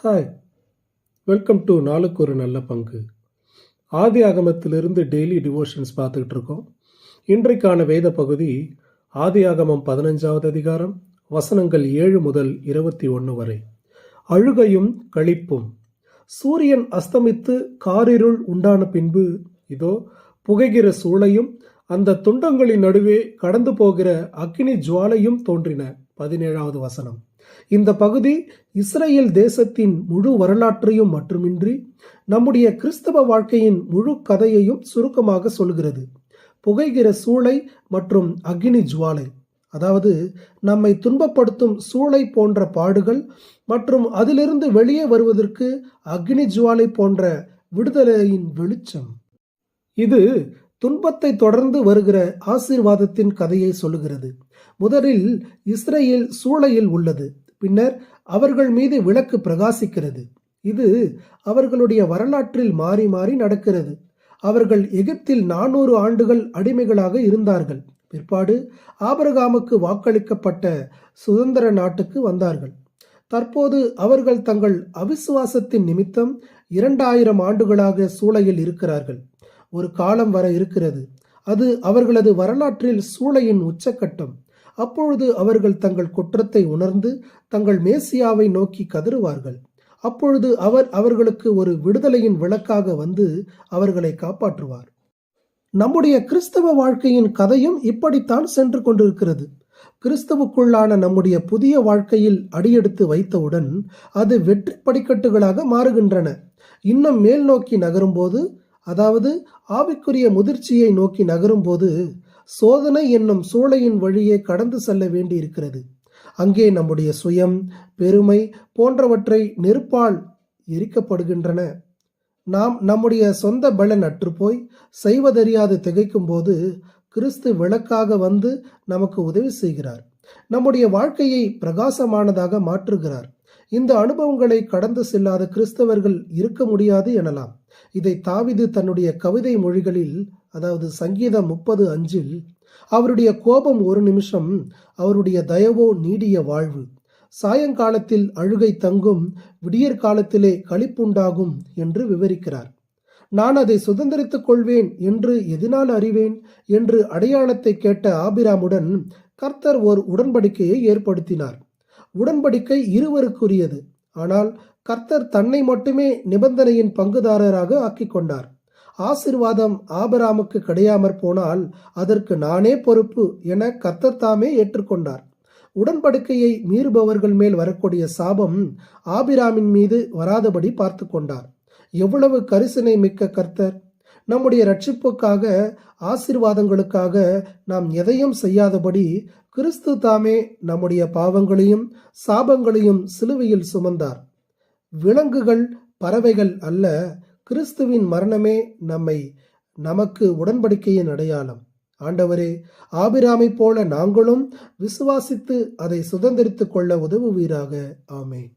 Hi, welcome to நாளுக்கு ஒரு நல்ல பங்கு. ஆதி ஆகமத்திலிருந்து டெய்லி டிவோஷன்ஸ் பார்த்துக்கிட்டு இருக்கோம். இன்றைக்கான வேத பகுதி ஆதி ஆகமம் 15வது அதிகாரம் வசனங்கள் 7 முதல் 21 வரை. அழுகையும் களிப்பும். சூரியன் அஸ்தமித்து காரிருள் உண்டான பின்பு இதோ புகைகிற சூளையும் அந்த துண்டங்களின் நடுவே கடந்து போகிற அக்கினி ஜுவாலையும் தோன்றின. 17வது வசனம். இந்த பகுதி இஸ்ரேல் தேசத்தின் முழு வரலாற்றையும் மட்டுமின்றி நம்முடைய கிறிஸ்தவ வாழ்க்கையின் முழு கதையையும் சுருக்கமாக சொல்கிறது. புகைகிற சூளை மற்றும் அக்கினி ஜுவாலை, அதாவது நம்மை துன்பப்படுத்தும் சூளை போன்ற பாடுகள் மற்றும் அதிலிருந்து வெளியே வருவதற்கு அக்கினி ஜுவாலை போன்ற விடுதலையின் வெளிச்சம். இது துன்பத்தை தொடர்ந்து வருகிற ஆசீர்வாதத்தின் கதையை சொல்லுகிறது. முதலில் இஸ்ரேல் சூளையில் உள்ளது, பின்னர் அவர்கள் மீது விளக்கு பிரகாசிக்கிறது. இது அவர்களுடைய வரலாற்றில் மாறி மாறி நடக்கிறது. அவர்கள் எகிப்தில் 400 ஆண்டுகள் அடிமைகளாக இருந்தார்கள். பிற்பாடு ஆபிரகாமுக்கு வாக்களிக்கப்பட்ட சுதந்திர நாட்டுக்கு வந்தார்கள். தற்போது அவர்கள் தங்கள் அவிசுவாசத்தின் நிமித்தம் 2000 ஆண்டுகளாக சூளையில் இருக்கிறார்கள். ஒரு காலம் வர இருக்கிறது, அது அவர்களது வரலாற்றில் சூளையின் உச்சக்கட்டம். அப்பொழுது அவர்கள் தங்கள் குற்றத்தை உணர்ந்து தங்கள் மேசியாவை நோக்கி கதறுவார்கள். அப்பொழுது அவர் அவர்களுக்கு ஒரு விடுதலையின் விளக்காக வந்து அவர்களை காப்பாற்றுவார். நம்முடைய கிறிஸ்தவ வாழ்க்கையின் கதையும் இப்படித்தான் சென்று கொண்டிருக்கிறது. கிறிஸ்தவுக்குள்ளான நம்முடைய புதிய வாழ்க்கையில் அடியெடுத்து வைத்தவுடன் அது வெற்றி படிக்கட்டுகளாக மாறுகின்றன. இன்னும் மேல் நோக்கி நகரும்போது, அதாவது ஆவிக்குரிய முதிர்ச்சியை நோக்கி நகரும்போது சோதனை என்னும் சூளையின் வழியே கடந்து செல்ல வேண்டி இருக்கிறது. அங்கே நம்முடைய சுயம், பெருமை போன்றவற்றை நெருப்பால் எரிக்கப்படுகின்றன. நாம் நம்முடைய சொந்த பலன் அற்றுப்போய் செய்வதறியாது திகைக்கும் போது கிறிஸ்து விளக்காக வந்து நமக்கு உதவி செய்கிறார். நம்முடைய வாழ்க்கையை பிரகாசமானதாக மாற்றுகிறார். இந்த அனுபவங்களை கடந்து செல்லாத கிறிஸ்தவர்கள் இருக்க முடியாது எனலாம். இதை தாவீது தன்னுடைய கவிதை மொழிகளில், அதாவது சங்கீதம் 30:5, அவருடைய கோபம் 1 நிமிஷம், அவருடைய தயவோ நீடிய வாழ்வு. சாயங்காலத்தில் அழுகை தங்கும், விடியற் காலத்திலே களிப்புண்டாகும் என்று விவரிக்கிறார். நான் அதை சுதந்திரித்துக் கொள்வேன் என்று எதனால் அறிவேன் என்று அடையாளத்தை கேட்ட ஆபிராமுடன் கர்த்தர் ஓர் உடன்படிக்கையை ஏற்படுத்தினார். உடன்படிக்கை இருவருக்குரியது, ஆனால் கர்த்தர் தன்னை மட்டுமே நிபந்தனையின் பங்குதாரராக ஆக்கிக் கொண்டார். ஆசீர்வாதம் ஆபிராமுக்கு கிடையாமற் போனால் அதற்கு நானே பொறுப்பு என கர்த்தர் தாமே ஏற்றுக்கொண்டார். உடன்படிக்கையை மீறுபவர்கள் மேல் வரக்கூடிய சாபம் ஆபிராமின் மீது வராதபடி பார்த்து கொண்டார். எவ்வளவு கரிசனை மிக்க கர்த்தர்! நம்முடைய ரட்சிப்புக்காக, ஆசீர்வாதங்களுக்காக நாம் எதையும் செய்யாதபடி கிறிஸ்து தாமே நம்முடைய பாவங்களையும் சாபங்களையும் சிலுவையில் சுமந்தார். விலங்குகள், பறவைகள் அல்ல, கிறிஸ்துவின் மரணமே நமக்கு உடன்படிக்கையின் அடையாளம். ஆண்டவரே, ஆபிராமை போல நாங்களும் விசுவாசித்து அதை சுதந்திரித்துக் கொள்ள உதவுவீராக. ஆமென்.